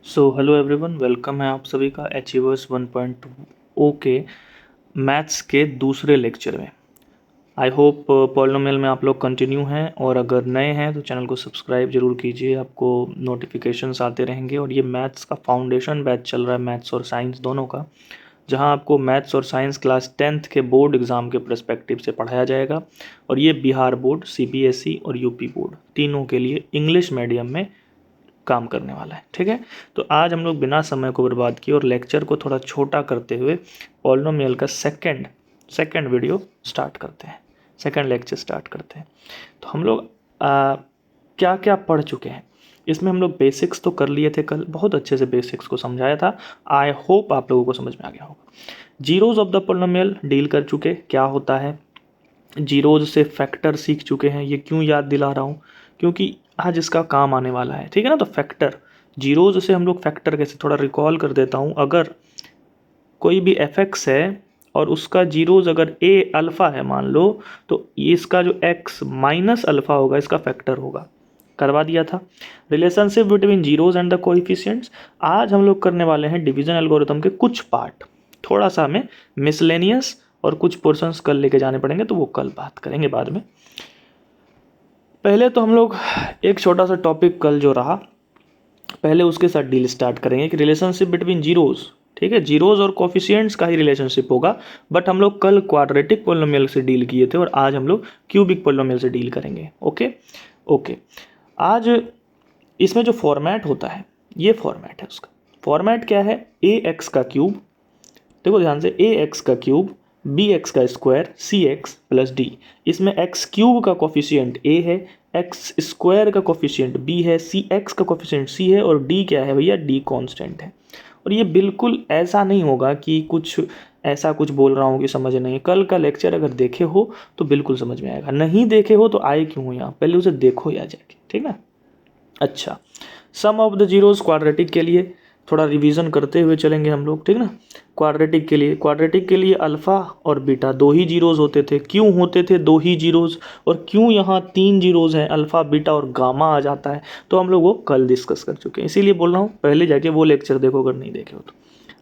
So hello everyone, welcome है आप सभी का अचीवर्स 1.0 के मैथ्स के दूसरे लेक्चर में। आई होप पॉलिनोमियल में आप लोग कंटिन्यू हैं, और अगर नए हैं तो चैनल को सब्सक्राइब जरूर कीजिए, आपको नोटिफिकेशंस आते रहेंगे। और ये मैथ्स का फाउंडेशन बैच चल रहा है, मैथ्स और साइंस दोनों का, जहां आपको मैथ्स और साइंस क्लास 10th के बोर्ड एग्ज़ाम के पर्सपेक्टिव से पढ़ाया जाएगा। और ये बिहार बोर्ड, सीबीएसई और यूपी बोर्ड तीनों के लिए इंग्लिश मीडियम में काम करने वाला है। ठीक है, तो आज हम लोग बिना समय को बर्बाद किए और लेक्चर को थोड़ा छोटा करते हुए पॉलिनोमियल का सेकंड वीडियो स्टार्ट करते हैं, सेकंड लेक्चर स्टार्ट करते हैं। तो हम लोग क्या क्या पढ़ चुके हैं इसमें। हम लोग बेसिक्स तो कर लिए थे, कल बहुत अच्छे से बेसिक्स को समझाया था। आई होप आप लोगों को समझ में आ गया होगा। Zeros of the polynomial deal कर चुके, क्या होता है। जीरोज से फैक्टर सीख चुके हैं। ये क्यों याद दिला रहा हूँ, क्योंकि आज इसका काम आने वाला है। ठीक है ना, तो फैक्टर, जीरोज से हम लोग फैक्टर कैसे, थोड़ा रिकॉल कर देता हूँ। अगर कोई भी एफ एक्स है और उसका जीरोज अगर ए अल्फ़ा है मान लो, तो इसका जो एक्स माइनस अल्फ़ा होगा इसका फैक्टर होगा। करवा दिया था। Relationship between zeros and the coefficients. आज हम लोग करने वाले हैं डिवीजन एल्गोरिथम के कुछ पार्ट। थोड़ा सा हमें मिसलेनियस और कुछ पोर्शंस कल लेके जाने पड़ेंगे, तो वो कल बात करेंगे बाद में। पहले तो हम लोग एक छोटा सा टॉपिक कल जो रहा, पहले उसके साथ डील स्टार्ट करेंगे कि रिलेशनशिप बिटवीन जीरोज। ठीक है, जीरोज और कोफिशिएंट्स का ही रिलेशनशिप होगा, बट हम लोग कल क्वाड्रेटिक पोलिनोमियल से डील किए थे और आज हम लोग क्यूबिक पोलिनोमियल से डील करेंगे। ओके ओके, आज इसमें जो फॉर्मेट होता है, ये फॉर्मेट है उसका। फॉर्मेट क्या है, ए एक्स का क्यूब, देखो ध्यान से, ए एक्स का क्यूब, बी एक्स का स्क्वायर, सी एक्स प्लस डी। इसमें एक्स क्यूब का कोफिशिएंट ए है, एक्स स्क्वायर का कोफिशिएंट बी है, सी एक्स का कोफिशिएंट सी है, और डी क्या है भैया, डी कांस्टेंट है। और ये बिल्कुल ऐसा नहीं होगा कि कुछ ऐसा कुछ बोल रहा हूँ कि समझ नहीं। कल का लेक्चर अगर देखे हो तो बिल्कुल समझ में आएगा, नहीं देखे हो तो आए क्यों हो यहाँ, पहले उसे देखो या जाके। ठीक ना। अच्छा, सम ऑफ द जीरोस क्वाड्रेटिक के लिए थोड़ा रिवीजन करते हुए चलेंगे हम लोग। ठीक ना। क्वाड्रेटिक के लिए अल्फ़ा और बीटा दो ही जीरोस होते थे। क्यों होते थे दो ही जीरोस, और क्यों यहाँ तीन जीरोस हैं, अल्फ़ा बीटा और गामा आ जाता है, तो हम लोग वो कल डिस्कस कर चुके हैं। इसीलिए बोल रहा हूँ पहले जाके वो लेक्चर देखो अगर नहीं देखे हो तो।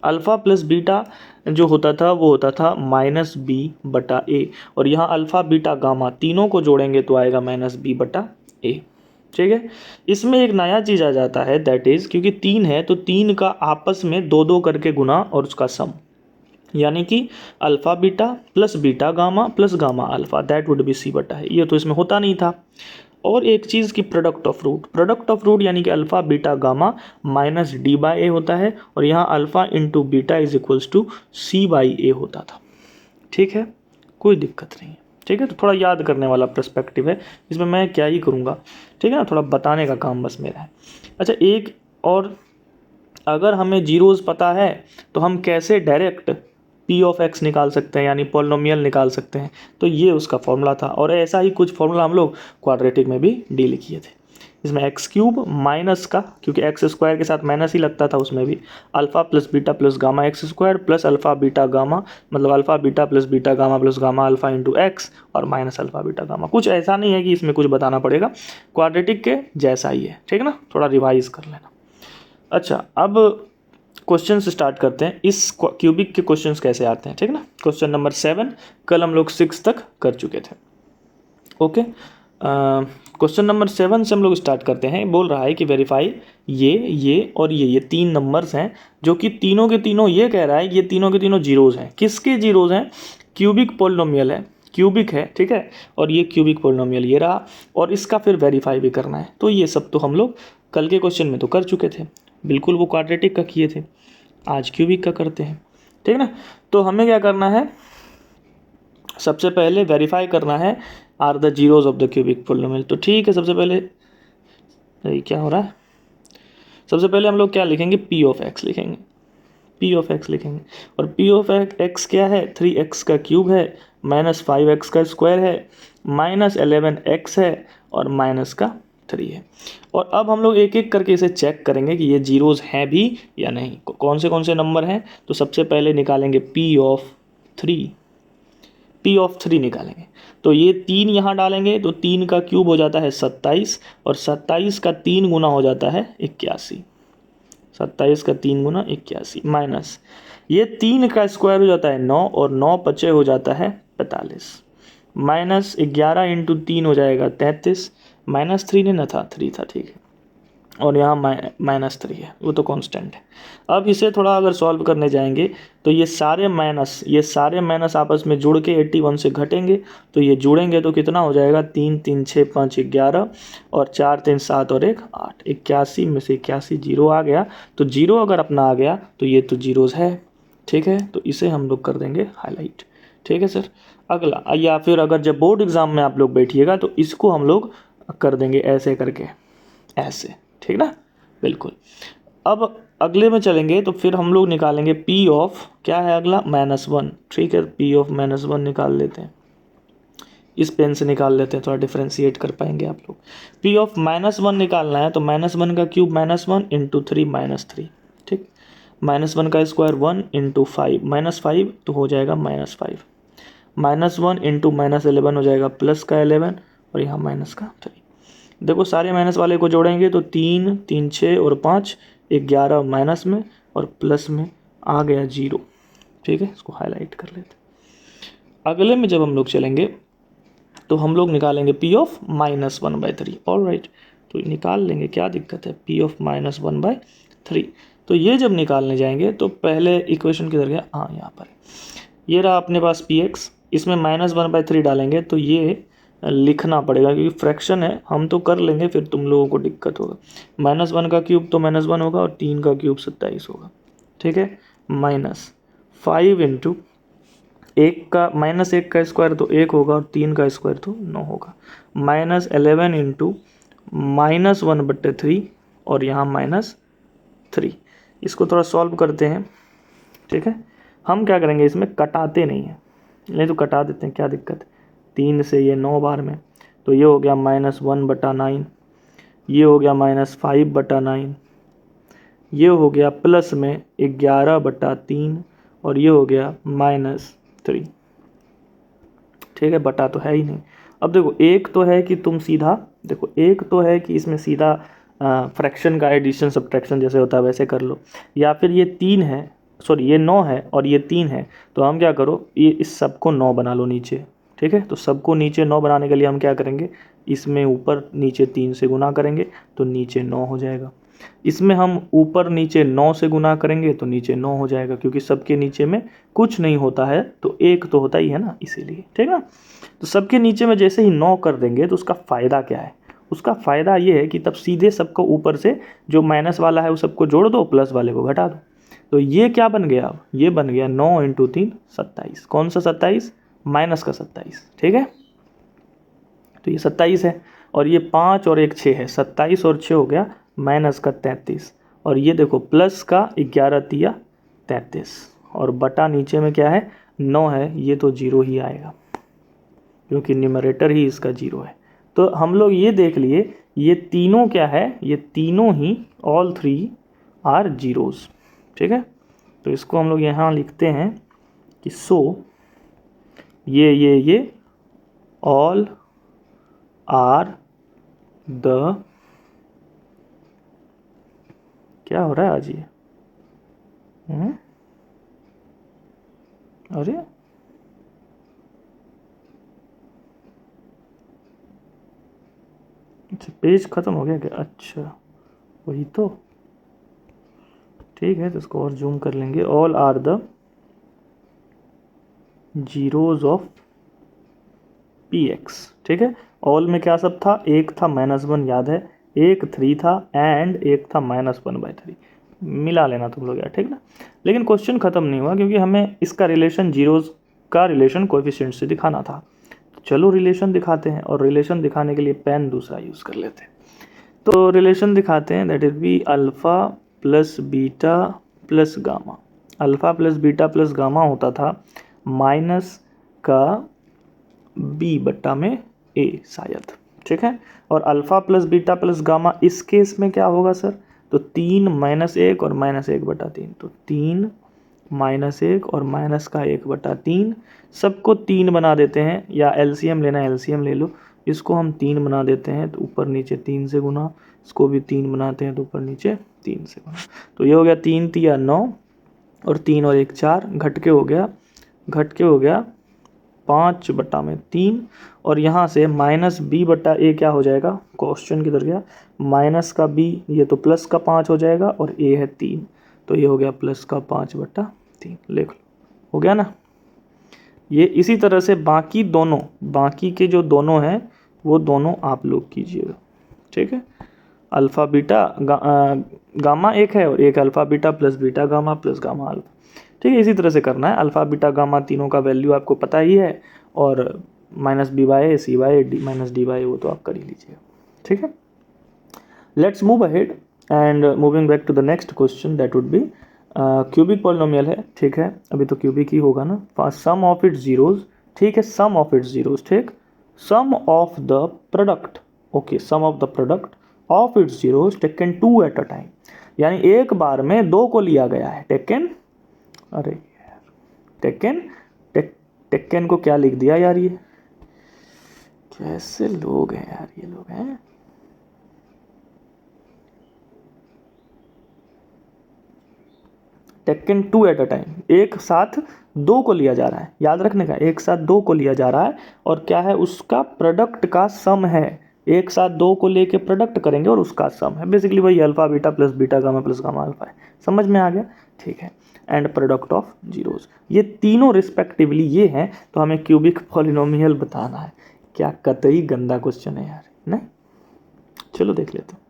अल्फ़ा प्लस बीटा जो होता था वो होता था माइनस बी बटा ए, और यहाँ अल्फ़ा बीटा गामा तीनों को जोड़ेंगे तो आएगा माइनस बी बटा ए। ठीक है, इसमें एक नया चीज़ आ जाता है, दैट इज़ क्योंकि तीन है तो तीन का आपस में दो दो करके गुना और उसका सम, यानी कि alpha beta gamma plus gamma alpha, that would be C बटा है। ये तो इसमें होता नहीं था। और एक चीज़ की प्रोडक्ट ऑफ रूट यानी कि alpha beta gamma minus D by A होता है, और यहाँ alpha into beta is equals to C by A होता था। ठीक है, कोई दिक्कत नहीं है। ठीक है, तो थोड़ा याद करने वाला पर्सपेक्टिव है, इसमें मैं क्या ही करूँगा। ठीक है ना, थोड़ा बताने का काम बस मेरा है। अच्छा, एक और, अगर हमें जीरोज़ पता है तो हम कैसे डायरेक्ट पी ऑफ एक्स निकाल सकते हैं, यानी पॉलिनोमियल निकाल सकते हैं। तो ये उसका फॉर्मूला था, और ऐसा ही कुछ फॉर्मूला हम लोग क्वाड्रेटिक में भी डील किए थे। इसमें एक्स क्यूब माइनस का, क्योंकि एक्स स्क्वायर के साथ माइनस ही लगता था उसमें भी, alpha plus beta plus gamma x square plus alpha beta gamma, मतलब alpha beta plus beta gamma plus gamma alpha into x, और माइनस अल्फ़ा बीटा गामा। कुछ ऐसा नहीं है कि इसमें कुछ बताना पड़ेगा, क्वाड्रेटिक के जैसा ही है। ठीक है ना, थोड़ा रिवाइज कर लेना। अच्छा, अब क्वेश्चन स्टार्ट करते हैं। इस क्यूबिक के क्वेश्चंस कैसे आते हैं। ठीक है ना, क्वेश्चन नंबर 7 कल हम लोग 6 तक कर चुके थे। ओके, क्वेश्चन नंबर 7 से हम लोग स्टार्ट करते हैं। बोल रहा है कि वेरीफाई ये और ये तीन नंबर्स हैं, जो कि तीनों के तीनों, ये कह रहा है ये तीनों के तीनों जीरोज़ हैं। किसके जीरोज़ हैं, क्यूबिक पोलिनोमियल है, क्यूबिक है। ठीक है, और ये क्यूबिक पोलिनोमियल ये रहा, और इसका फिर वेरीफाई भी करना है। तो ये सब तो हम लोग कल के क्वेश्चन में तो कर चुके थे, बिल्कुल वो क्वाड्रेटिक का किए थे, आज क्यूबिक का करते हैं। ठीक है ना, तो हमें क्या करना है, सबसे पहले वेरीफाई करना है are the zeros of the cubic polynomial. तो ठीक है, सबसे पहले ये क्या हो रहा है, सबसे पहले हम लोग क्या लिखेंगे, पी ऑफ एक्स लिखेंगे, पी ऑफ एक्स लिखेंगे। और पी ऑफ एक्स क्या है, 3x का क्यूब है, माइनस 5x का स्क्वायर है, माइनस 11x है, और माइनस का 3 है। और अब हम लोग एक एक करके इसे चेक करेंगे कि ये जीरोज़ हैं भी या नहीं, कौन से नंबर हैं। तो सबसे पहले निकालेंगे पी ऑफ 3, पी ऑफ 3 निकालेंगे। तो ये 3 यहाँ डालेंगे तो 3 का क्यूब हो जाता है 27, और 27 का 3 गुना हो जाता है 81। 27 का 3 गुना 81 माइनस ये 3 का स्क्वायर हो जाता है 9 और 9 पचे हो जाता है 45 माइनस 11 इंटू 3 हो जाएगा 33 माइनस 3 नहीं ना था 3 था ठीक है और यहाँ माइनस 3 है वो तो कांस्टेंट है। अब इसे थोड़ा अगर सॉल्व करने जाएंगे तो ये सारे माइनस आपस में जुड़ के 81 से घटेंगे तो ये जुड़ेंगे तो कितना हो जाएगा 3 3 6 5 11 और 4 3 7 और 1 8 81 में से 81 जीरो आ गया तो जीरो अगर अपना आ गया तो ये तो जीरोज़ है ठीक है तो इसे हम लोग कर देंगे हाईलाइट ठीक है सर। अगला या फिर अगर जब बोर्ड एग्ज़ाम में आप लोग बैठिएगा तो इसको हम लोग कर देंगे ऐसे करके ऐसे ठीक ना बिल्कुल। अब अगले में चलेंगे तो फिर हम लोग निकालेंगे पी ऑफ क्या है अगला -1 ठीक है पी ऑफ -1 निकाल लेते हैं इस पेन से निकाल लेते हैं थोड़ा डिफ्रेंशिएट कर पाएंगे आप लोग। पी ऑफ -1 निकालना है तो -1 का क्यूब -1 इंटू 3 -3 ठीक -1 का स्क्वायर 1 इंटू 5 -5 तो हो जाएगा -5 -1 इंटू -11 हो जाएगा प्लस का 11 और यहाँ माइनस का 3। देखो सारे माइनस वाले को जोड़ेंगे तो 3 3 6 और 5 11 माइनस में और प्लस में आ गया 0 ठीक है इसको हाईलाइट कर लेते। अगले में जब हम लोग चलेंगे तो हम लोग निकालेंगे पी ऑफ -1/3 ऑलराइट तो निकाल लेंगे क्या दिक्कत है पी ऑफ -1/3। तो ये जब निकालने जाएंगे तो पहले इक्वेशन किधर गया हाँ यहाँ पर ये रहा अपने पास पी एक्स इसमें -1/3 डालेंगे तो ये लिखना पड़ेगा क्योंकि फ्रैक्शन है हम तो कर लेंगे फिर तुम लोगों को दिक्कत होगा। -1 का क्यूब तो -1 होगा और 3 का क्यूब 27 होगा ठीक है -5 इंटू 1 का स्क्वायर तो 1 होगा और 3 का स्क्वायर तो 9 होगा -11 इंटू -1/3 और यहाँ -3। इसको थोड़ा सॉल्व करते हैं ठीक है। हम क्या करेंगे इसमें कटाते नहीं हैं नहीं तो कटा देते हैं क्या दिक्कत है 3 से ये 9 बार में तो ये हो गया -1/9 ये हो गया -5/9 ये हो गया प्लस में 11/3 और ये हो गया -3 ठीक है बटा तो है ही नहीं। अब देखो एक तो है कि तुम सीधा देखो एक तो है कि इसमें सीधा फ्रैक्शन का एडिशन सब्ट्रैक्शन जैसे होता है वैसे कर लो या फिर ये 3 है सॉरी ये 9 है और ये 3 है तो हम क्या करो ये इस सब को 9 बना लो नीचे ठीक है। तो सबको नीचे 9 बनाने के लिए हम क्या करेंगे इसमें ऊपर नीचे 3 से गुना करेंगे तो नीचे 9 हो जाएगा। इसमें हम ऊपर नीचे 9 से गुना करेंगे तो नीचे 9 हो जाएगा क्योंकि सबके नीचे में कुछ नहीं होता है तो एक तो होता ही है ना इसीलिए ठीक है। तो सबके नीचे में जैसे ही 9 कर देंगे तो उसका फ़ायदा क्या है उसका फ़ायदा ये है कि तब सीधे सबको ऊपर से जो माइनस वाला है वो सबको जोड़ दो प्लस वाले को घटा दो तो ये क्या बन गया अब ये बन गया 9 इंटू 3 27 कौन सा 27 माइनस का 27 ठीक है। तो ये 27 है और ये 5 और 1 6 है 27 और 6 हो गया माइनस का 33 और ये देखो प्लस का 11 तिया 33 और बटा नीचे में क्या है 9 है ये तो 0 ही आएगा क्योंकि न्यूमरेटर ही इसका 0 है। तो हम लोग ये देख लिए ये तीनों क्या है ये तीनों ही ऑल 3 आर जीरोज़ ठीक है। तो इसको हम लोग यहाँ लिखते हैं कि सो ये ऑल आर द क्या हो रहा है आज ये अरे अच्छा पेज ख़त्म हो गया क्या अच्छा वही तो ठीक है। तो इसको और जूम कर लेंगे all are the zeros of P X ठीक है। ऑल में क्या सब था एक था -1 याद है एक 3 था एंड एक था -1/3 मिला लेना तुम लोग यार ठीक ना। लेकिन क्वेश्चन ख़त्म नहीं हुआ क्योंकि हमें इसका रिलेशन जीरोज़ का रिलेशन कोएफिशिएंट से दिखाना था। तो चलो रिलेशन दिखाते हैं और रिलेशन दिखाने के लिए पेन दूसरा यूज़ कर लेते हैं। तो रिलेशन दिखाते हैं that is B alpha plus beta plus gamma. Alpha plus beta plus gamma होता था माइनस का बी बट्टा में ए शायद ठीक है। और alpha plus beta plus gamma इस केस में क्या होगा सर तो 3 -1 और -1/3 तो 3 -1 और माइनस का 1/3 सबको 3 बना देते हैं या एलसीएम लेना एलसीएम ले लो इसको हम 3 बना देते हैं तो ऊपर नीचे 3 से गुना इसको भी 3 बनाते हैं तो ऊपर नीचे 3 से बना। तो ये हो गया 3 तिया 9 और 3 और 1 4, घट के हो गया 5/3। और यहाँ से माइनस बी बटा ए क्या हो जाएगा, क्वेश्चन किधर गया, माइनस का बी, ये तो प्लस का 5 हो जाएगा और ए है 3, तो ये हो गया प्लस का 5/3, लिख लो, हो गया ना। ये इसी तरह से बाकी के जो दोनों हैं वो दोनों आप लोग कीजिएगा, ठीक है। अल्फ़ा बीटा गामा एक है और एक alpha beta plus beta gamma plus gamma alpha, ठीक है। इसी तरह से करना है, अल्फ़ा बीटा गामा तीनों का वैल्यू आपको पता ही है, और minus B by A C by D minus D by वो तो आप कर ही लीजिएगा, ठीक है। Let's move ahead and moving back to the next question, that would be cubic polynomial है, ठीक है। अभी तो क्यूबिक ही होगा ना। सम ऑफ इट्स जीरोज, ठीक है, सम ऑफ इट्स जीरोज, ठीक, sum of the product, okay, sum of the product of its zeros taken 2 at a time, यानी एक बार में 2 को लिया गया है। टेकन, अरे टेकन टेकन को क्या लिख दिया यार, ये कैसे लोग हैं यार, ये लोग हैं। टेकन 2 एट अ टाइम, एक साथ 2 को लिया जा रहा है, याद रखने का, एक साथ 2 को लिया जा रहा है और क्या है, उसका प्रोडक्ट का सम है। एक साथ 2 को लेके प्रोडक्ट करेंगे और उसका सम है, बेसिकली वही alpha beta plus beta gamma plus gamma alpha है, समझ में आ गया, ठीक है। एंड प्रोडक्ट ऑफ जीरोज, ये तीनों रिस्पेक्टिवली ये हैं, तो हमें क्यूबिक पॉलिनोमियल बताना है। क्या कतई गंदा क्वेश्चन है यार, नहीं, चलो देख लेते हैं।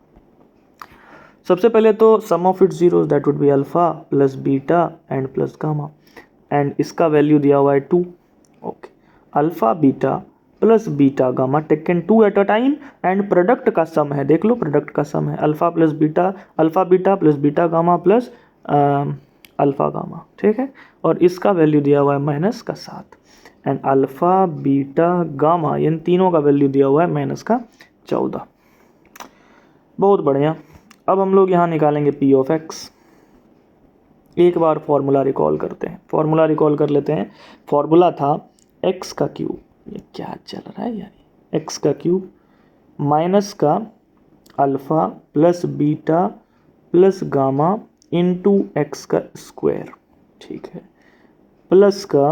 सबसे पहले तो sum of its zeros that would be alpha plus beta and plus gamma, and इसका वैल्यू दिया हुआ है 2, okay. Alpha beta plus beta gamma taken 2 at a time and product का सम है, देख लो प्रोडक्ट का सम है alpha beta plus beta gamma plus alpha gamma, ठीक है। और इसका वैल्यू दिया हुआ है माइनस का 7, एंड अल्फा बीटा गामा इन तीनों का वैल्यू दिया हुआ है माइनस का 14। बहुत बढ़िया। अब हम लोग यहाँ निकालेंगे पी ऑफ एक्स। एक बार फॉर्मूला रिकॉल करते हैं, फॉर्मूला रिकॉल कर लेते हैं। फॉर्मूला था एक्स का क्यूब, ये क्या चल रहा है यार, एक्स का क्यूब माइनस का alpha plus beta plus gamma into x का स्क्वायर, ठीक है, प्लस का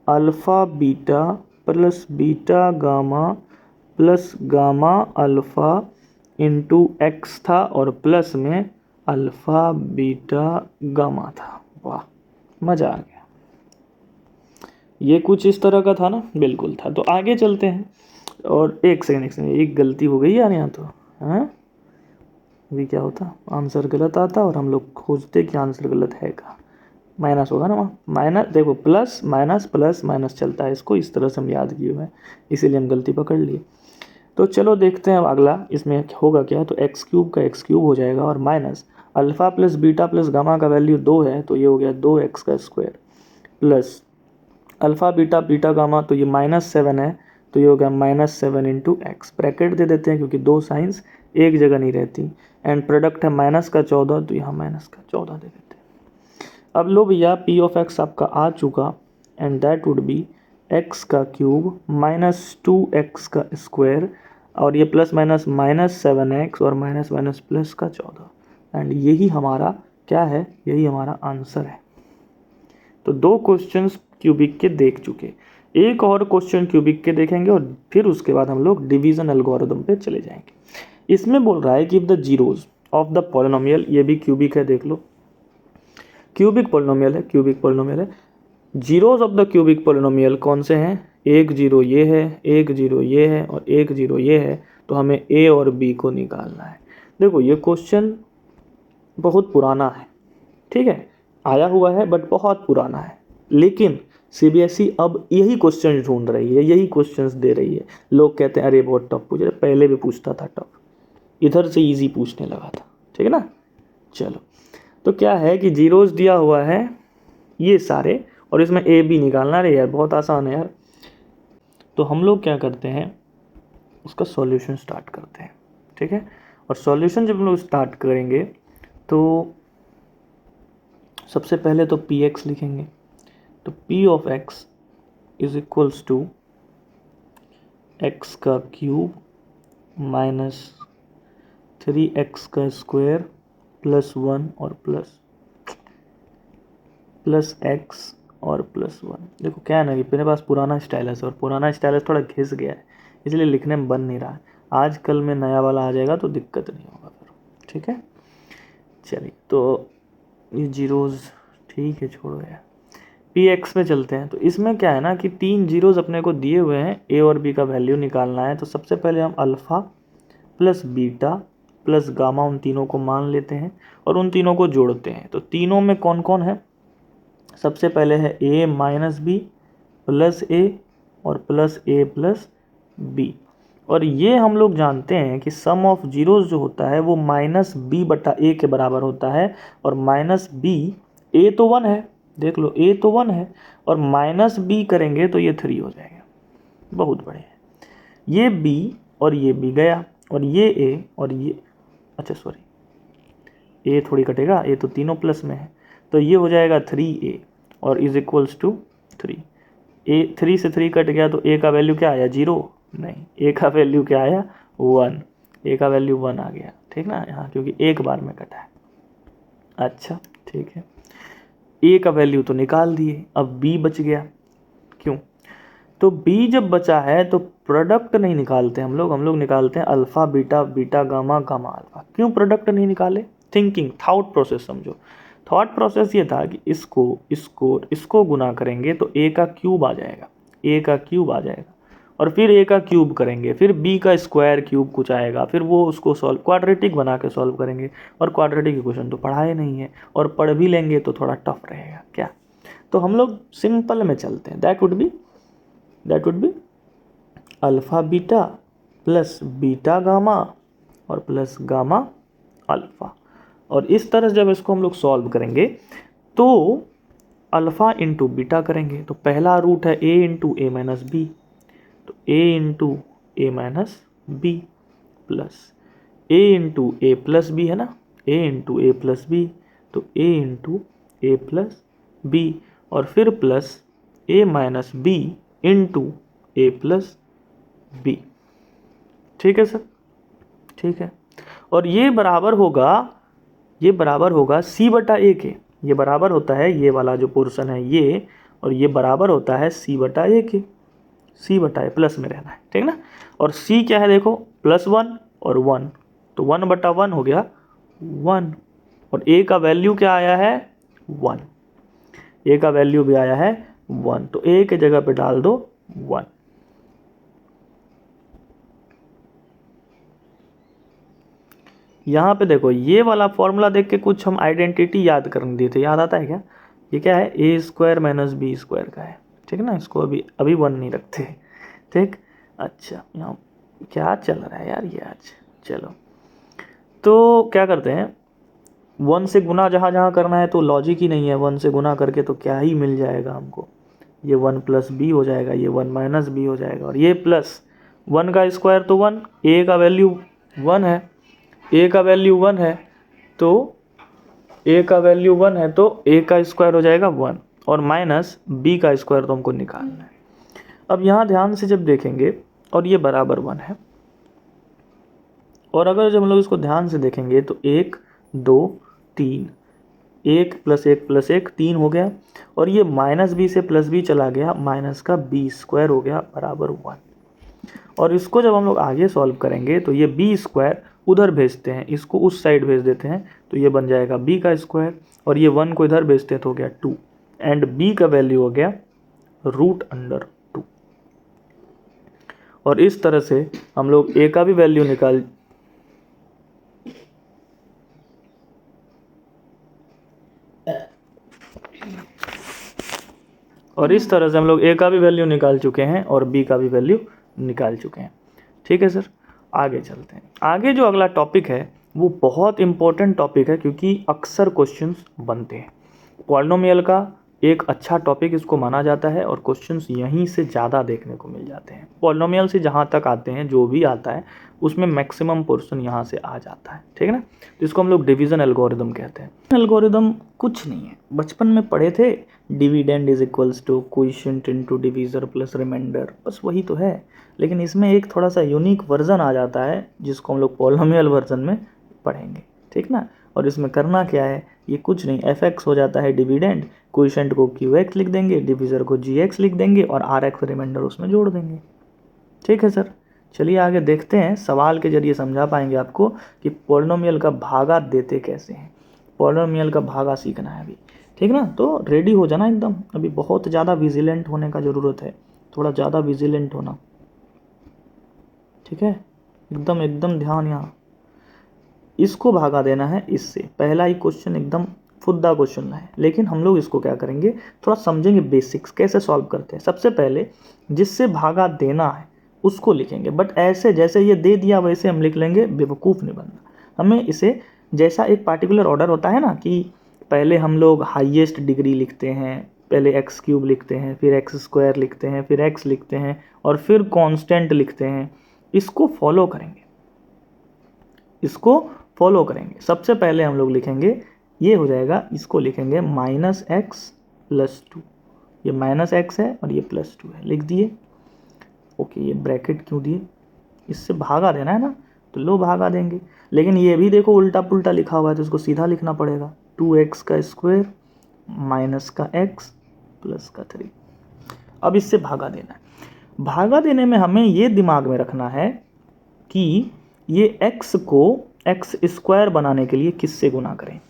alpha beta plus beta gamma plus gamma alpha into x था और प्लस में अल्फ़ा बीटा गामा था। वाह, मज़ा आ गया। ये कुछ इस तरह का था ना, बिल्कुल था। तो आगे चलते हैं, और एक सेकंड एक गलती हो गई यार यहाँ तो, हाँ अभी क्या होता, आंसर गलत आता और हम लोग खोजते कि आंसर गलत है कहाँ, माइनस होगा ना वहाँ, माइनस देखो, प्लस माइनस चलता है, इसको इस तरह से हम याद किए हुए हैं, इसीलिए हम गलती पकड़ लिए। तो चलो देखते हैं अब अगला इसमें होगा क्या। तो एक्स क्यूब का एक्स क्यूब हो जाएगा और minus alpha plus beta plus gamma का वैल्यू 2 है, तो ये हो गया 2x का square plus alpha beta beta gamma, तो ये -7 है, तो ये हो गया -7 इंटू एक्स। ब्रैकेट दे देते हैं क्योंकि दो साइंस एक जगह नहीं रहती, एंड प्रोडक्ट है माइनस का 14, तो यहाँ माइनस का 14 दे देते हैं। अब लो भैया, पी ऑफ एक्स आपका आ चुका, and that would B x का क्यूब -2x का स्क्वायर, और ये प्लस माइनस -7x और माइनस माइनस प्लस का 14, एंड यही हमारा क्या है, यही हमारा आंसर है। तो 2 क्वेश्चंस क्यूबिक के देख चुके, एक और क्वेश्चन क्यूबिक के देखेंगे और फिर उसके बाद हम लोग डिवीजन एल्गोरिथम पे चले जाएंगे। इसमें बोल रहा है कि if the zeros of the polynomial, ये भी क्यूबिक है, देख लो क्यूबिक पॉलिनोमियल है, zeros of the cubic polynomial कौन से हैं, 1 0 ये है, 1 0 ये है और 1 0 ये है, तो हमें ए और बी को निकालना है। देखो ये क्वेश्चन बहुत पुराना है, ठीक है, आया हुआ है बट बहुत पुराना है, लेकिन सीबीएसई अब यही क्वेश्चन ढूंढ रही है, यही क्वेश्चंस दे रही है। लोग कहते हैं अरे बहुत टफ पूछ रहे, पहले भी पूछता था टफ, इधर से इजी पूछने लगा था, ठीक है ना। चलो, तो क्या है कि जीरोज दिया हुआ है ये सारे, और इसमें ए बी निकालना रे यार, बहुत आसान है यार। तो हम लोग क्या करते हैं, उसका सॉल्यूशन स्टार्ट करते हैं, ठीक है। और सॉल्यूशन जब हम लोग स्टार्ट करेंगे तो सबसे पहले तो पी एक्स लिखेंगे, तो P of X is equals to X का क्यूब माइनस 3x का स्क्वायर प्लस 1 और प्लस x और प्लस 1। देखो क्या है ना कि मेरे पास पुराना स्टाइलस है और पुराना स्टाइलस थोड़ा घिस गया है, इसलिए लिखने में बन नहीं रहा है। आजकल में नया वाला आ जाएगा तो दिक्कत नहीं होगा फिर। ठीक है, चलिए तो ये जीरोज़ ठीक है, छोड़ो यार। पी एक्स में चलते हैं। तो इसमें क्या है ना कि 3 जीरोज़ अपने को दिए हुए हैं, ए और बी का वैल्यू निकालना है। तो सबसे पहले हम alpha plus beta plus gamma उन तीनों को मान लेते हैं और उन तीनों को जोड़ते हैं। तो तीनों में कौन कौन है? सबसे पहले है ए माइनस बी प्लस ए और प्लस ए प्लस बी। और ये हम लोग जानते हैं कि सम ऑफ जीरोज़ जो होता है वो माइनस बी बटा ए के बराबर होता है। और माइनस बी, ए तो 1 है, देख लो ए तो 1 है, और माइनस बी करेंगे तो ये 3 हो जाएगा। बहुत बढ़िया। ये बी और ये बी गया, और ये ए और ये, अच्छा सॉरी, ए थोड़ी कटेगा, ए तो तीनों प्लस में है, तो ये हो जाएगा 3a और इज इक्वल्स टू 3। ए 3 से 3 कट गया तो ए का वैल्यू क्या आया? 0 नहीं, ए का वैल्यू क्या आया? 1। ए का वैल्यू 1 आ गया, ठीक ना यहाँ, क्योंकि एक बार में कटा है। अच्छा ठीक है, ए का वैल्यू तो निकाल दिए, अब बी बच गया। क्यों? तो बी जब बचा है तो प्रोडक्ट नहीं निकालते हम लोग निकालते हैं alpha beta, beta gamma, gamma alpha. क्यों प्रोडक्ट नहीं निकाले? थिंकिंग, थॉट प्रोसेस समझो। थॉट प्रोसेस ये था कि इसको गुना करेंगे तो ए का क्यूब आ जाएगा, ए का क्यूब आ जाएगा, और फिर ए का क्यूब करेंगे, फिर बी का स्क्वायर क्यूब कुछ आएगा, फिर वो उसको सॉल्व क्वाड्रेटिक बना के सॉल्व करेंगे। और क्वाड्रेटिक इक्वेशन तो पढ़ाए नहीं है, और पढ़ भी लेंगे तो थोड़ा टफ रहेगा क्या। तो हम लोग सिंपल में चलते हैं। That would B alpha beta plus beta gamma और प्लस गामा अल्फ़ा। और इस तरह जब इसको हम लोग सॉल्व करेंगे तो अल्फ़ा इंटू बीटा करेंगे। तो पहला रूट है ए इंटू ए माइनस बी, तो ए इंटू ए माइनस बी प्लस ए इंटू ए प्लस बी है ना, ए इंटू ए प्लस बी, तो ए इंटू ए प्लस बी, और फिर प्लस ए माइनस बी इंटू ए प्लस बी। ठीक है सर, ठीक है। और ये बराबर होगा सी बटा ए के। ये बराबर होता है, ये वाला जो पोर्शन है ये, और ये बराबर होता है सी बटा ए के। सी बटा ए प्लस में रहना है, ठीक ना। और सी क्या है देखो, +1 और 1, तो 1 बटा 1 हो गया 1। और ए का वैल्यू क्या आया है? 1। ए का वैल्यू भी आया है 1, तो ए के जगह पे डाल दो 1। यहाँ पे देखो ये वाला फॉर्मूला देख के कुछ हम आइडेंटिटी याद करने दिए थे, याद आता है क्या? ये क्या है? ए स्क्वायर माइनस बी स्क्वायर का है, ठीक है ना। इसको अभी 1 नहीं रखते, ठीक। अच्छा यहाँ क्या चल रहा है यार ये आज, चलो तो क्या करते हैं, 1 से गुना जहाँ जहाँ करना है तो लॉजिक ही नहीं है। 1 से गुना करके तो क्या ही मिल जाएगा हमको, ये 1 प्लस बी हो जाएगा, ये 1 माइनस बी हो जाएगा, और ये प्लस 1 का स्क्वायर तो 1, ए का वैल्यू 1 है, ए का वैल्यू 1 है, तो ए का वैल्यू 1 है तो ए का स्क्वायर हो जाएगा 1, और माइनस बी का स्क्वायर तो हमको निकालना है। अब यहाँ ध्यान से जब देखेंगे, और ये बराबर 1 है, और अगर जब हम लोग इसको ध्यान से देखेंगे तो 1 2 3, 1 प्लस 1 प्लस 1 3 हो गया, और ये माइनस बी से प्लस बी चला गया, माइनस का बी स्क्वायर हो गया बराबर 1। और इसको जब हम लोग आगे सॉल्व करेंगे तो ये बी स्क्वायर उधर भेजते हैं, इसको उस साइड भेज देते हैं, तो ये बन जाएगा बी का स्क्वायर, और ये 1 को इधर भेजते हैं तो हो गया 2, एंड बी का वैल्यू हो गया √2। और इस तरह से हम लोग ए का भी वैल्यू निकाल चुके हैं और बी का भी वैल्यू निकाल चुके हैं। ठीक है सर, आगे चलते हैं। आगे जो अगला टॉपिक है वो बहुत इंपॉर्टेंट टॉपिक है, क्योंकि अक्सर क्वेश्चंस बनते हैं। पॉलिनोमियल का एक अच्छा टॉपिक इसको माना जाता है और क्वेश्चंस यहीं से ज़्यादा देखने को मिल जाते हैं। पॉलिनोमियल से जहाँ तक आते हैं, जो भी आता है उसमें मैक्सिमम पोर्शन यहाँ से आ जाता है, ठीक है ना। तो इसको हम लोग डिवीज़न एल्गोरिदम कहते हैं। एल्गोरिदम कुछ नहीं है, बचपन में पढ़े थे, dividend is equals to quotient into divisor plus remainder, बस वही तो है। लेकिन इसमें एक थोड़ा सा यूनिक वर्जन आ जाता है जिसको हम लोग पॉलिनोमियल वर्जन में पढ़ेंगे, ठीक ना। और इसमें करना क्या है, ये कुछ नहीं, एफ एक्स हो जाता है डिविडेंड, क्वोशिएंट को क्यू एक्स लिख देंगे, डिवीज़र को जी एक्स लिख देंगे और आर एक्स रिमाइंडर उसमें जोड़ देंगे, ठीक है सर। चलिए आगे देखते हैं, सवाल के जरिए समझा पाएंगे आपको कि पॉलिनोमियल का भागा देते कैसे हैं। पॉलिनोमियल का भागा सीखना है अभी, ठीक ना। तो रेडी हो जाना एकदम, अभी बहुत ज़्यादा विजिलेंट होने का ज़रूरत है, थोड़ा ज़्यादा विजिलेंट होना, ठीक है। एकदम एकदम ध्यान यहाँ, इसको भागा देना है इससे। पहला ही क्वेश्चन एकदम फुद्दा क्वेश्चन है, लेकिन हम लोग इसको क्या करेंगे, थोड़ा समझेंगे बेसिक्स कैसे सॉल्व करते हैं। सबसे पहले जिससे भागा देना है उसको लिखेंगे, बट ऐसे जैसे ये दे दिया वैसे हम लिख लेंगे, बेवकूफ़ नहीं बनना हमें। इसे जैसा एक पार्टिकुलर ऑर्डर होता है ना, कि पहले हम लोग हाईएस्ट डिग्री लिखते हैं, पहले एक्स क्यूब लिखते हैं, फिर एक्स स्क्वायर लिखते हैं, फिर एक्स लिखते हैं और फिर कांस्टेंट लिखते हैं, इसको फॉलो करेंगे, इसको फॉलो करेंगे। सबसे पहले हम लोग लिखेंगे, ये हो जाएगा, इसको लिखेंगे माइनस एक्स प्लस टू, ये माइनस एक्स है और ये प्लस टू है, लिख दिए। ओके, ये ब्रैकेट क्यों दिए, इससे भागा देना है ना, तो लो भागा देंगे। लेकिन ये भी देखो उल्टा पुल्टा लिखा हुआ है, तो इसको सीधा लिखना पड़ेगा, 2x का स्क्वायर माइनस का x प्लस का 3। अब इससे भागा देना है। भागा देने में हमें ये दिमाग में रखना है कि ये x को एक्स स्क्वायर बनाने के लिए किससे गुना करें।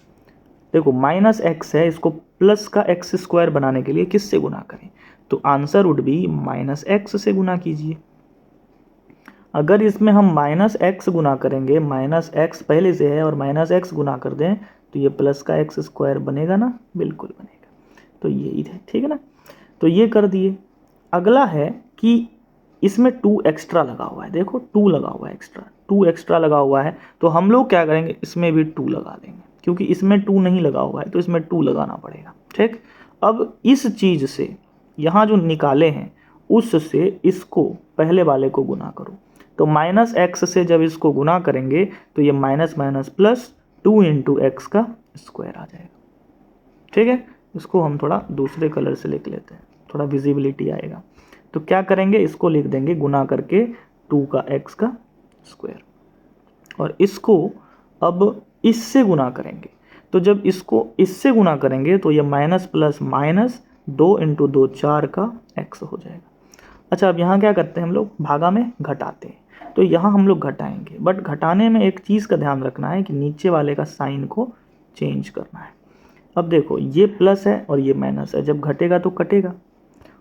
देखो माइनस एक्स है, इसको प्लस का एक्स स्क्वायर बनाने के लिए किससे गुना करें, तो answer would be minus x से गुना कीजिए। अगर इसमें हम माइनस एक्स गुना करेंगे, माइनस एक्स पहले से है और माइनस एक्स गुना कर दें तो ये प्लस का एक्स स्क्वायर बनेगा ना, बिल्कुल बनेगा। तो ये है, ठीक है ना। तो ये कर दिए। अगला है कि इसमें 2 एक्स्ट्रा लगा हुआ है, देखो 2 लगा हुआ है, एक्स्ट्रा 2 एक्स्ट्रा लगा हुआ है, तो हम लोग क्या करेंगे, इसमें भी 2 लगा देंगे, क्योंकि इसमें 2 नहीं लगा हुआ है तो इसमें 2 लगाना पड़ेगा, ठीक। अब इस चीज़ से यहाँ जो निकाले हैं उससे इसको पहले वाले को गुना करो, तो माइनस एक्स से जब इसको गुना करेंगे तो ये minus minus plus 2 into x का स्क्वायर आ जाएगा, ठीक है। इसको हम थोड़ा दूसरे कलर से लिख लेते हैं, थोड़ा विजिबिलिटी आएगा। तो क्या करेंगे, इसको लिख देंगे गुना करके 2 का एक्स का स्क्वायर, और इसको अब इससे गुना करेंगे, तो जब इसको इससे गुना करेंगे तो ये माइनस प्लस माइनस 2 इंटू 2 4 का एक्स हो जाएगा। अच्छा, अब यहाँ क्या करते हैं हम लोग, भागा में घटाते हैं, तो यहाँ हम लोग घटाएंगे, बट घटाने में एक चीज़ का ध्यान रखना है कि नीचे वाले का साइन को चेंज करना है। अब देखो ये प्लस है और ये माइनस है, जब घटेगा तो कटेगा,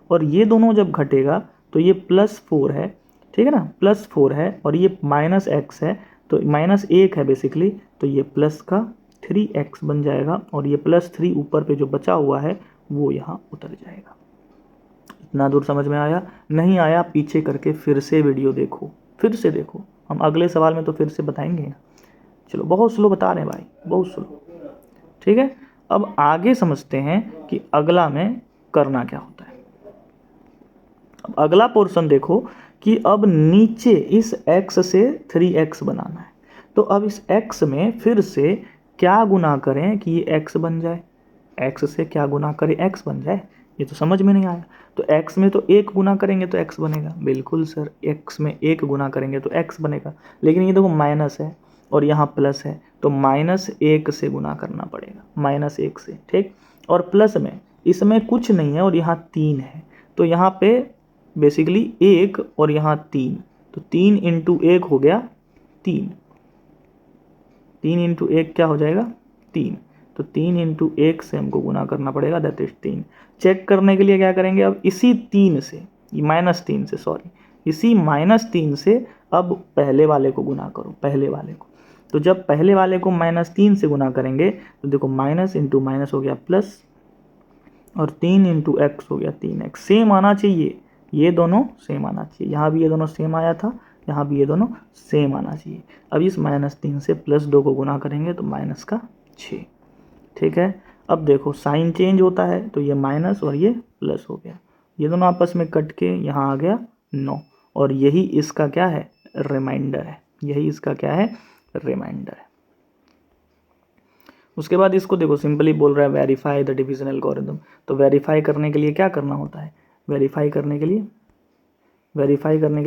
और ये दोनों जब घटेगा तो ये प्लस 4 है, ठीक है ना, प्लस 4 है और ये माइनस एक्स है, तो माइनस 1 है बेसिकली, तो ये प्लस का 3x बन जाएगा, और ये प्लस 3 ऊपर पे जो बचा हुआ है वो यहाँ उतर जाएगा। इतना दूर समझ में आया? नहीं आया पीछे करके फिर से वीडियो देखो, फिर से देखो, हम अगले सवाल में तो फिर से बताएंगे। चलो, बहुत स्लो बता रहे हैं भाई, बहुत स्लो, ठीक है। अब आगे समझते हैं कि अगला में करना क्या होता है। अब अगला पोर्शन देखो कि अब नीचे इस x से 3x बनाना है, तो अब इस x में फिर से क्या गुना करें कि ये x बन जाए, x से क्या गुना करें x बन जाए, ये तो समझ में नहीं आया। तो x में तो 1 गुना करेंगे तो x बनेगा, बिल्कुल सर, x में 1 गुना करेंगे तो x बनेगा, लेकिन ये देखो माइनस है और यहाँ प्लस है, तो -1 से गुना करना पड़ेगा, -1 से, ठीक। और प्लस में इसमें कुछ नहीं है और यहाँ 3 है, तो यहाँ पे बेसिकली 1 और यहाँ 3, तो 3 इंटू 1 हो गया 3, 3 इंटू 1 क्या हो जाएगा 3, तो 3 इंटू 1 से हमको गुना करना पड़ेगा, दैट इज 3। चेक करने के लिए क्या करेंगे, अब इसी 3 से, -3 से, सॉरी, इसी -3 से अब पहले वाले को गुना करो, पहले वाले को। तो जब पहले वाले को -3 से गुना करेंगे तो देखो माइनस इंटू माइनस हो गया प्लस, और 3 इंटू एक्स हो गया 3x। सेम आना चाहिए, ये दोनों सेम आना चाहिए, यहाँ भी ये दोनों सेम आया था, यहाँ भी ये दोनों सेम आना चाहिए। अब इस -3 से +2 को गुना करेंगे तो -6, ठीक है। अब देखो साइन चेंज होता है तो ये माइनस और ये प्लस हो गया, ये दोनों आपस में कट के यहाँ आ गया 9, और यही इसका क्या है, रिमाइंडर है, यही इसका क्या है, रिमाइंडर है। उसके बाद इसको देखो सिंपली बोल रहा है वेरीफाई द डिवीजन एल्गोरिथम। तो वेरीफाई करने के लिए क्या करना होता है, वेरीफाई करने के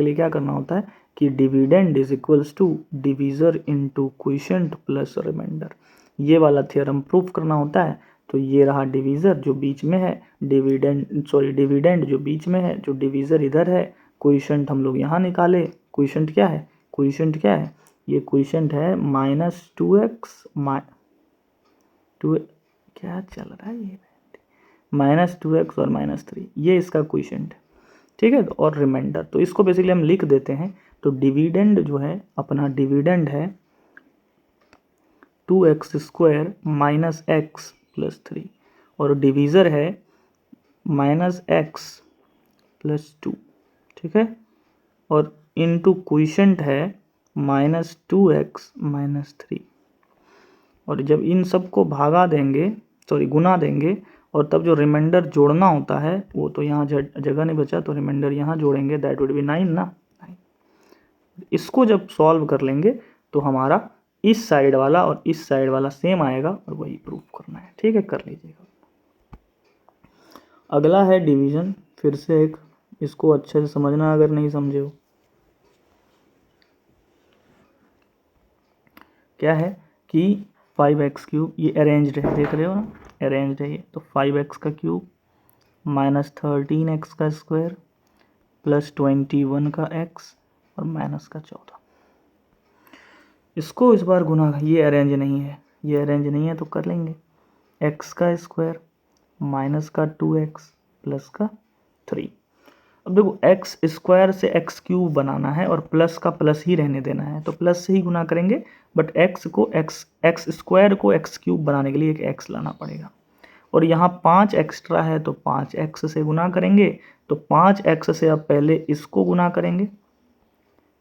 लिए क्या करना होता है कि dividend is equals to divisor into quotient plus remainder, ये वाला थ्योरम प्रूफ करना होता है। तो ये रहा डिवीजर जो बीच में है, डिविडेंड जो बीच में है, जो डिवीजर इधर है, क्वोशिएंट हम लोग यहाँ निकाले, क्वोशिएंट क्या है, ये क्वोशिएंट है -2x क्या चल रहा है ये, -2x और -3, ये इसका क्वोशिएंट है, ठीक है। और रिमाइंडर, तो इसको बेसिकली हम लिख देते हैं। तो डिविडेंड जो है अपना, डिविडेंड है 2x square minus x plus 3, और डिवीज़र है -x प्लस 2, ठीक है। और इनटू क्वोशिएंट है -2x माइनस 3, और जब इन सबको गुना देंगे और तब जो रिमाइंडर जोड़ना होता है वो, तो यहाँ जगह नहीं बचा तो रिमाइंडर यहाँ जोड़ेंगे, दैट वुड बी 9 ना। इसको जब सॉल्व कर लेंगे तो हमारा इस साइड वाला और इस साइड वाला सेम आएगा, और वही प्रूफ करना है, ठीक है, कर लीजिएगा। अगला है डिवीजन, फिर से एक, इसको अच्छे से समझना अगर नहीं समझे हो। क्या है कि 5x³ ये अरेंज्ड है, देख रहे हो ना, अरेंज्ड है ये, तो 5x³ -13x का स्क्वायर प्लस 21 का x और माइनस का 14, इसको इस बार गुना, ये अरेंज नहीं है तो कर लेंगे, x का स्क्वायर माइनस का 2x प्लस का 3। अब देखो एक्स स्क्वायर से x³ बनाना है और प्लस का प्लस ही रहने देना है, तो प्लस से ही गुना करेंगे, बट एक्स स्क्वायर को x³ बनाने के लिए एक x लाना पड़ेगा, और यहाँ 5 एक्स्ट्रा है तो 5x से गुना करेंगे। तो 5x से अब पहले इसको गुना करेंगे,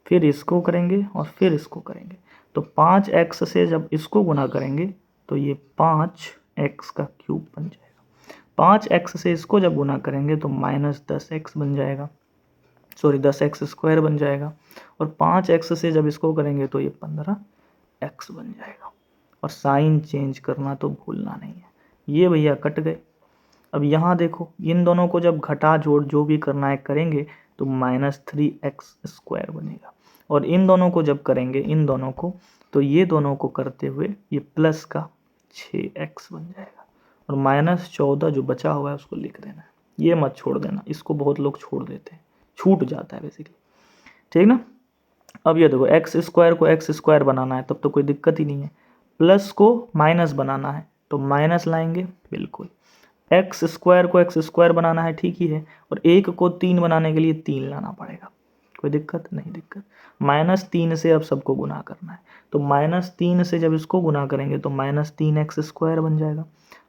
फिर इसको करेंगे और फिर इसको करेंगे। तो 5x से जब इसको गुना करेंगे तो ये 5x का क्यूब बन जाएगा। 5x से इसको जब गुना करेंगे तो -10x बन जाएगा, 10x स्क्वायर बन जाएगा। और 5x से जब इसको करेंगे तो ये 15x बन जाएगा। और साइन चेंज करना तो भूलना नहीं है। ये भैया कट गए। अब यहाँ देखो, इन दोनों को जब घटा जोड़ जो भी करना है करेंगे तो -3x स्क्वायर बनेगा, और इन दोनों को जब करेंगे, इन दोनों को, तो ये दोनों को करते हुए ये प्लस का 6x बन जाएगा, और -14 जो बचा हुआ है उसको लिख देना है, ये मत छोड़ देना, इसको बहुत लोग छोड़ देते हैं, छूट जाता है बेसिकली, ठीक ना। अब ये देखो एक्स स्क्वायर को एक्स स्क्वायर बनाना है तब तो कोई दिक्कत ही नहीं है, प्लस को माइनस बनाना है तो माइनस लाएंगे, बिल्कुल। एक्स स्क्वायर को एक्स स्क्वायर बनाना है, ठीक ही है, और एक को 3 बनाने के लिए 3 लाना पड़ेगा, कोई दिक्कत नहीं, दिक्कत। -3 से अब सबको गुना करना है, तो -3 से जब इसको गुना करेंगे तो -3x स्क्वायर बन जाएगा।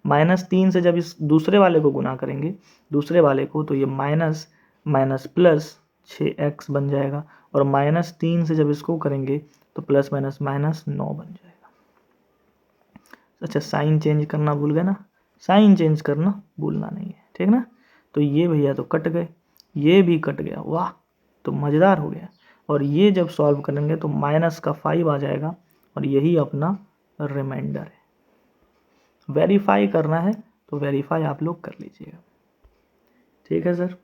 -3 से जब इस दूसरे वाले को गुना करेंगे, दूसरे वाले को, तो ये माइनस माइनस प्लस 6x बन जाएगा, और -3 से जब इसको करेंगे तो प्लस माइनस माइनस 9 बन जाएगा। अच्छा, साइन चेंज करना भूल गए ना, साइन चेंज करना भूलना नहीं है, ठीक ना। तो ये भैया तो कट गए, ये भी कट गया, वाह, तो मज़ेदार हो गया। और ये जब सॉल्व करेंगे तो -5 आ जाएगा, और यही अपना रिमाइंडर है। वेरीफाई करना है तो वेरीफाई आप लोग कर लीजिएगा, ठीक है सर।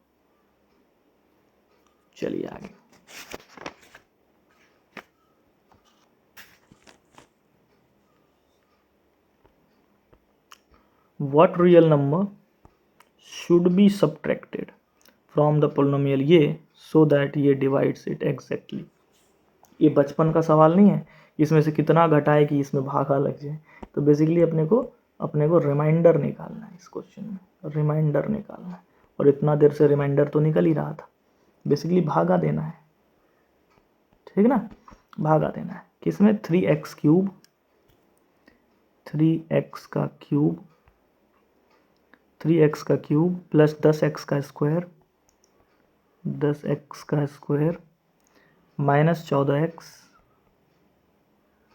चलिए आगे। What real number should be subtracted from the polynomial ये so that ये divides it exactly। ये बचपन का सवाल नहीं है, इसमें से कितना घटाए कि इसमें भागा लग जाए। तो बेसिकली अपने को रिमाइंडर निकालना है, इस क्वेश्चन में रिमाइंडर निकालना है, और इतना देर से रिमाइंडर तो निकल ही रहा था, बेसिकली भागा देना है, ठीक ना, भागा देना है। किसमें, 3x³ 3x का क्यूब 3x का क्यूब प्लस 10x का स्क्वायर 10x का स्क्वायर -14x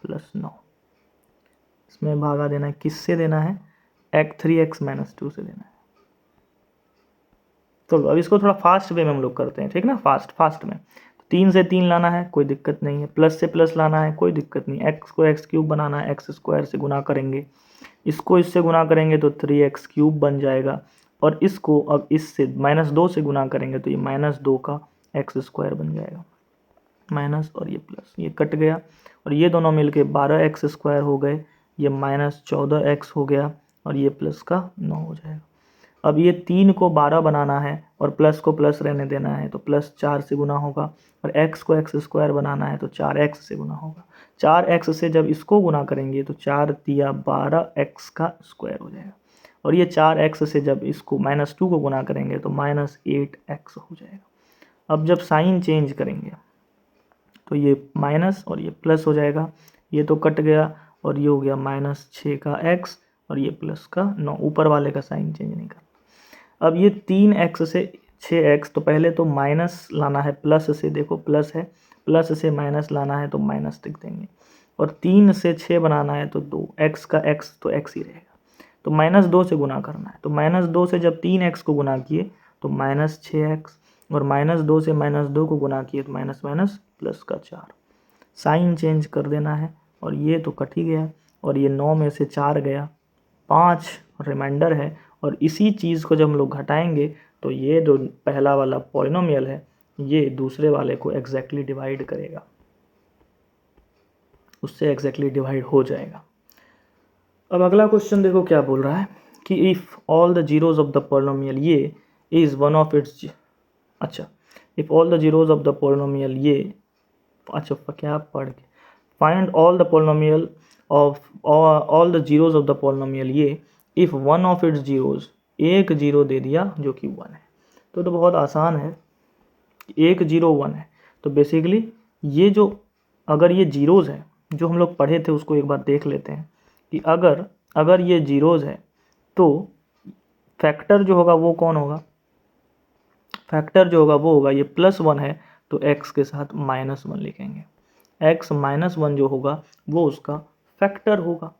प्लस 9। इसमें भागा देना है, किससे देना है, 3x माइनस 2 से देना है। चलो अब इसको थोड़ा फास्ट वे में हम लोग करते हैं, ठीक ना, फास्ट में। 3 से 3 लाना है, कोई दिक्कत नहीं है। प्लस से प्लस लाना है, कोई दिक्कत नहीं। एक्स को एक्स क्यूब बनाना है, एक्स स्क्वायर से गुना करेंगे। इसको इससे गुना करेंगे तो 3x क्यूब बन जाएगा। और इसको अब इससे -2 से गुना करेंगे तो ये -2 का एक्स स्क्वायर बन जाएगा। माइनस और ये प्लस, ये कट गया और ये दोनों मिलके 12x स्क्वायर हो गए। ये -14x हो गया और ये प्लस का 9 हो जाएगा। अब ये 3 को 12 बनाना है और प्लस को प्लस रहने देना है, तो +4 से गुना होगा। और x को एक्स स्क्वायर बनाना है तो 4x से गुना होगा। 4x से जब इसको गुना करेंगे तो 4 दिया 12x का स्क्वायर हो जाएगा। और ये 4x से जब इसको -2 को गुना करेंगे तो -8x हो जाएगा। अब जब साइन चेंज करेंगे तो ये माइनस और ये प्लस हो जाएगा। ये तो कट गया और ये हो गया -6 का x और ये प्लस का 9। ऊपर वाले का साइन चेंज नहीं करना। अब ये 3x से 6x, तो पहले तो माइनस लाना है प्लस से, देखो प्लस है, प्लस से माइनस लाना है तो माइनस लिख देंगे। और 3 से 6 बनाना है तो 2, x का x तो x ही रहेगा। तो -2 से गुना करना है, तो -2 से जब 3x को गुना किए तो -6x, और -2 से -2 को गुना किए तो माइनस माइनस प्लस का 4। साइन चेंज कर देना है और ये तो कट ही गया और ये 9 में से 4 गया, 5 रिमाइंडर है। और इसी चीज़ को जब हम लोग घटाएंगे तो ये जो पहला वाला पॉलिनोमियल है ये दूसरे वाले को एग्जैक्टली डिवाइड करेगा, उससे एग्जैक्टली डिवाइड हो जाएगा। अब अगला क्वेश्चन देखो क्या बोल रहा है कि if all the zeros of the polynomial ये इज़ वन ऑफ इट्स, अच्छा, if all the zeros of the polynomial ये, अच्छा क्या पढ़ के, find all the polynomial of all the zeros of the polynomial ये if one of its zeros, एक zero दे दिया जो कि 1 है। तो बहुत आसान है, 1 0 1 है। तो बेसिकली ये जो, अगर ये जीरोज है जो हम लोग पढ़े थे उसको एक बार देख लेते हैं कि अगर ये जीरोज है तो फैक्टर जो होगा वो कौन होगा, फैक्टर जो होगा वो होगा ये +1 है तो x के साथ -1 लिखेंगे। x -1 जो होगा वो उसका फैक्टर होगा।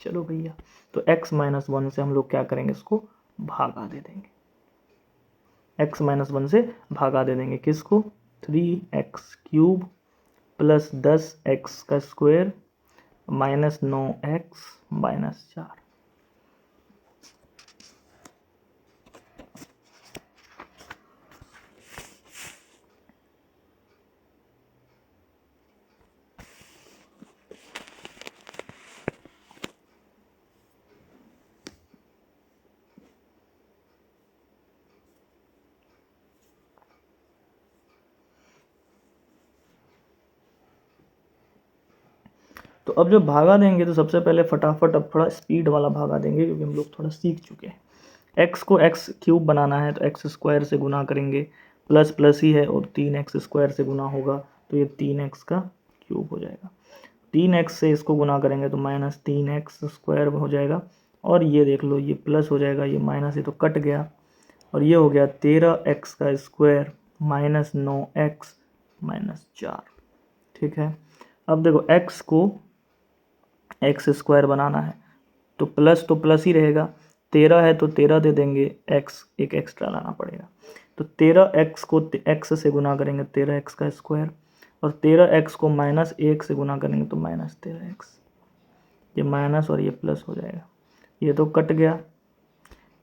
चलो भैया, तो x -1 से हम लोग क्या करेंगे, इसको भागा दे देंगे। x -1 से भागा दे देंगे किसको, 3x क्यूब प्लस 10x का स्क्वायर -9x -4। तो अब जब भागा देंगे तो सबसे पहले फटाफट अब थोड़ा स्पीड वाला भागा देंगे क्योंकि हम लोग थोड़ा सीख चुके हैं। x को x क्यूब बनाना है तो x स्क्वायर से गुना करेंगे, प्लस प्लस ही है और 3x स्क्वायर से गुना होगा तो ये 3x का क्यूब हो जाएगा। 3x से इसको गुना करेंगे तो -3x स्क्वायर हो जाएगा। और ये देख लो ये प्लस हो जाएगा, ये माइनस है तो कट गया और ये हो गया 13x का स्क्वायर -9x -4। ठीक है, अब देखो x को एक्स स्क्वायर बनाना है तो प्लस ही रहेगा, 13 है तो 13 दे देंगे, x एक एक्स्ट्रा लाना पड़ेगा। तो 13x को x से गुना करेंगे 13x का स्क्वायर, और 13x को -1 से गुना करेंगे तो -13x। ये माइनस और ये प्लस हो जाएगा, ये तो कट गया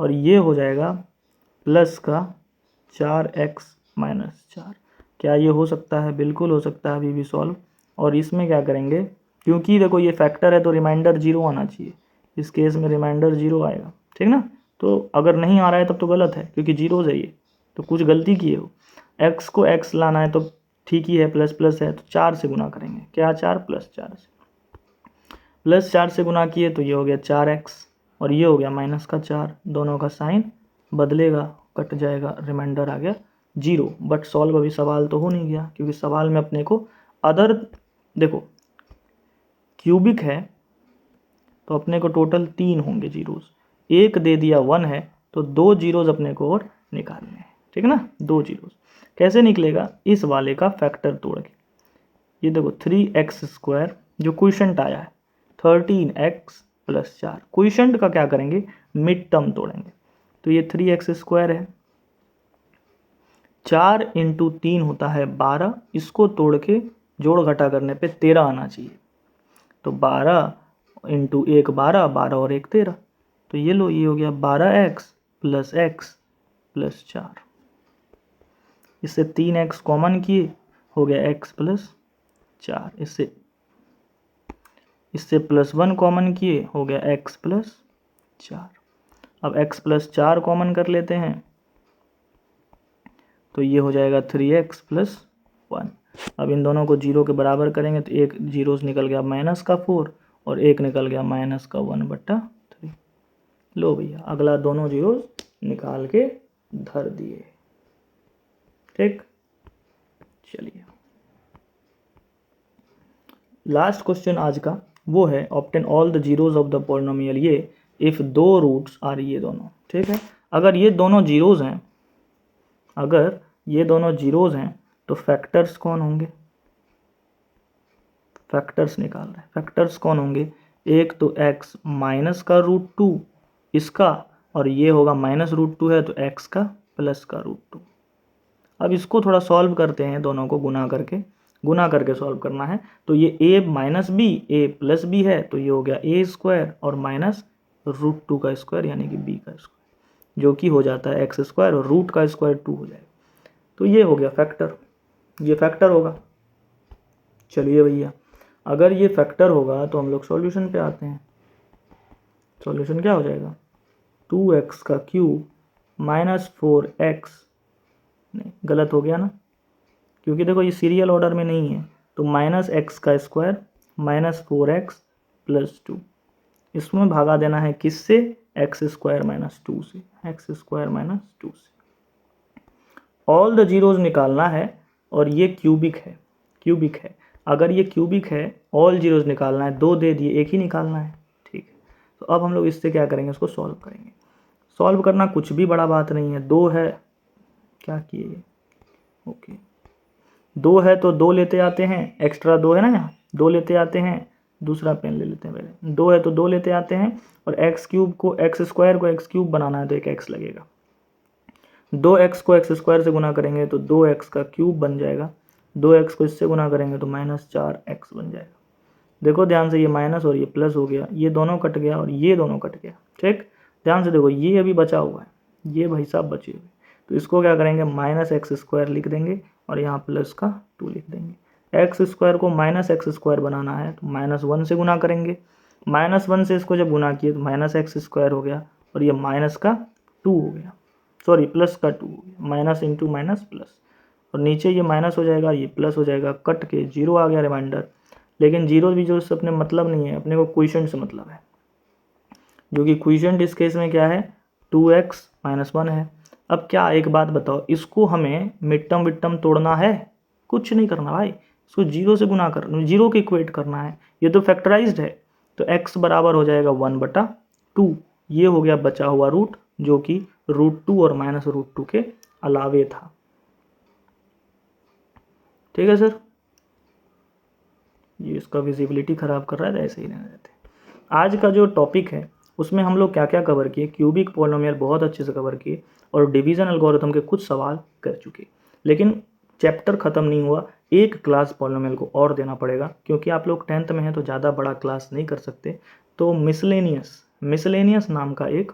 और ये हो जाएगा प्लस का 4x -4। क्या ये हो सकता है? बिल्कुल हो सकता है, अभी भी सॉल्व। और इसमें क्या करेंगे, क्योंकि देखो ये फैक्टर है तो रिमाइंडर 0 आना चाहिए, इस केस में रिमाइंडर 0 आएगा, ठीक ना। तो अगर नहीं आ रहा है तब तो गलत है क्योंकि जीरोज है ये, तो कुछ गलती किए हो। x को x लाना है तो ठीक ही है, प्लस प्लस है तो 4 से गुना करेंगे, क्या 4 +4 से, +4 से गुना किए तो ये हो गया 4x और ये हो गया -4। दोनों का साइन बदलेगा, कट जाएगा, रिमाइंडर आ गया 0। बट सॉल्व अभी सवाल तो हो नहीं गया क्योंकि सवाल में अपने को अदर, देखो क्यूबिक है तो अपने को टोटल 3 होंगे जीरोज, एक दे दिया 1 है तो 2 जीरोज अपने को और निकालने हैं, ठीक है ना। 2 जीरोज कैसे निकलेगा, इस वाले का फैक्टर तोड़ के, ये देखो 3x स्क्वायर जो क्वेश्चन आया है 13x प्लस 4। क्वोशिएंट का क्या करेंगे, मिड टर्म तोड़ेंगे। तो ये 3x² है, 4 इंटू 3 होता है 12, इसको तोड़ के जोड़ घटा करने पे 13 आना चाहिए। तो 12 इंटू 1 12, 12 और 1 13। तो ये लो, ये हो गया 12x प्लस 4। इससे 3x कॉमन किए, हो गया x प्लस 4। इससे +1 कॉमन किए, हो गया x प्लस 4। अब x प्लस 4 कॉमन कर लेते हैं, तो ये हो जाएगा 3x प्लस 1। अब इन दोनों को 0 के बराबर करेंगे तो एक जीरोस निकल गया -4 और एक निकल गया -1/3। लो भैया, अगला दोनों जीरोस निकाल के धर दिए। ठीक, चलिए लास्ट क्वेश्चन आज का वो है obtain all the zeros of the polynomial ये इफ दो रूट्स आर, ये दोनों। ठीक है, अगर ये दोनों जीरोस हैं, अगर ये दोनों जीरोस हैं तो फैक्टर्स कौन होंगे, फैक्टर्स निकाल रहे हैं। फैक्टर्स कौन होंगे, एक तो x माइनस का √2 इसका, और ये होगा -√2 है तो x का प्लस का √2। अब इसको थोड़ा सॉल्व करते हैं, दोनों को गुना करके सॉल्व करना है। तो ये a minus B, a plus B है, तो ये हो गया a² और माइनस √2 का स्क्वायर यानी कि b का स्क्वायर, जो कि हो जाता है x² और रूट का स्क्वायर 2 हो जाएगा। तो ये हो गया फैक्टर, ये फैक्टर होगा। चलिए भैया, अगर ये फैक्टर होगा तो हम लोग सॉल्यूशन पे आते हैं। सॉल्यूशन क्या हो जाएगा, 2x का क्यूब -4x, नहीं गलत हो गया ना, क्योंकि देखो ये सीरियल ऑर्डर में नहीं है। तो -x का स्क्वायर -4x प्लस 2, इसमें भागा देना है किससे, x² - 2 से, x² - 2 से। ऑल द जीरोस निकालना है और ये क्यूबिक है। अगर ये क्यूबिक है, ऑल जीरोस निकालना है, 2 दे दिए, एक ही निकालना है। ठीक है, तो अब हम लोग इससे क्या करेंगे, इसको सॉल्व करेंगे। सॉल्व करना कुछ भी बड़ा बात नहीं है। 2 है, क्या किए, ओके 2 है तो 2 लेते आते हैं, एक्स्ट्रा 2 है ना यहाँ, 2 लेते आते हैं, दूसरा पेन ले लेते हैं पहले। 2 है तो 2 लेते आते हैं, और x² को x³ बनाना है तो एक x लगेगा। 2x को x² से गुना करेंगे तो 2x का क्यूब बन जाएगा, 2x को इससे गुना करेंगे तो -4x बन जाएगा। देखो ध्यान से, ये माइनस और ये प्लस हो गया, ये दोनों कट गया और ये दोनों कट गया। ठीक, ध्यान से देखो, ये अभी बचा हुआ है, ये भाई साहब बचे हुए, तो इसको क्या करेंगे, -x² लिख देंगे और यहाँ प्लस का 2 लिख देंगे। x² को -x² बनाना है तो -1 से गुना करेंगे, -1 से इसको जब गुना किए तो -x² हो गया, और ये माइनस का 2 हो गया, सॉरी प्लस का 2 हो गया, माइनस इंटू माइनस प्लस, और नीचे ये माइनस हो जाएगा, ये प्लस हो जाएगा, कट के 0 आ गया रिमाइंडर। लेकिन जीरो भी जो से अपने मतलब नहीं है, अपने को क्वोशिएंट से मतलब है, जो कि क्वोशिएंट इस केस में क्या है, 2x - 1 है। अब क्या, एक बात बताओ, इसको हमें मिड टर्म तोड़ना है, कुछ नहीं करना भाई, इसको 0 से गुना कर, 0 के इक्वेट करना है। ये तो फैक्टराइज्ड है, तो x बराबर हो जाएगा 1/2। ये हो गया बचा हुआ रूट, जो कि √2 और -√2 के अलावे था। ठीक है सर, ये इसका विजिबिलिटी ख़राब कर रहा है, तो ऐसे ही रहने देते। आज का जो टॉपिक है उसमें हम लोग क्या क्या कवर किए, क्यूबिक पॉलिनोमियल बहुत अच्छे से कवर किए, और डिवीज़न एल्गोरिथम के कुछ सवाल कर चुके। लेकिन चैप्टर ख़त्म नहीं हुआ, एक क्लास पॉलिनोमियल को और देना पड़ेगा, क्योंकि आप लोग 10th में हैं तो ज़्यादा बड़ा क्लास नहीं कर सकते। तो मिसलेनियस नाम का एक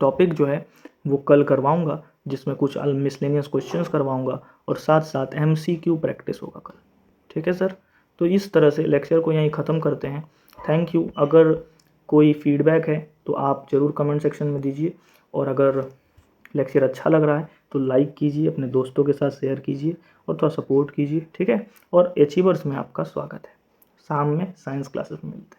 टॉपिक जो है वो कल करवाऊँगा, जिसमें कुछ मिसलेनियस क्वेश्चंस करवाऊँगा और साथ साथ MCQ प्रैक्टिस होगा कल। ठीक है सर, तो इस तरह से लेक्चर को यहीं ख़त्म करते हैं। Thank you. अगर कोई फीडबैक है तो आप ज़रूर कमेंट सेक्शन में दीजिए, और अगर लेक्चर अच्छा लग रहा है तो लाइक कीजिए, अपने दोस्तों के साथ शेयर कीजिए और थोड़ा सपोर्ट कीजिए। ठीक है, और अचीवर्स में आपका स्वागत है। शाम में साइंस क्लासेस में मिलते हैं।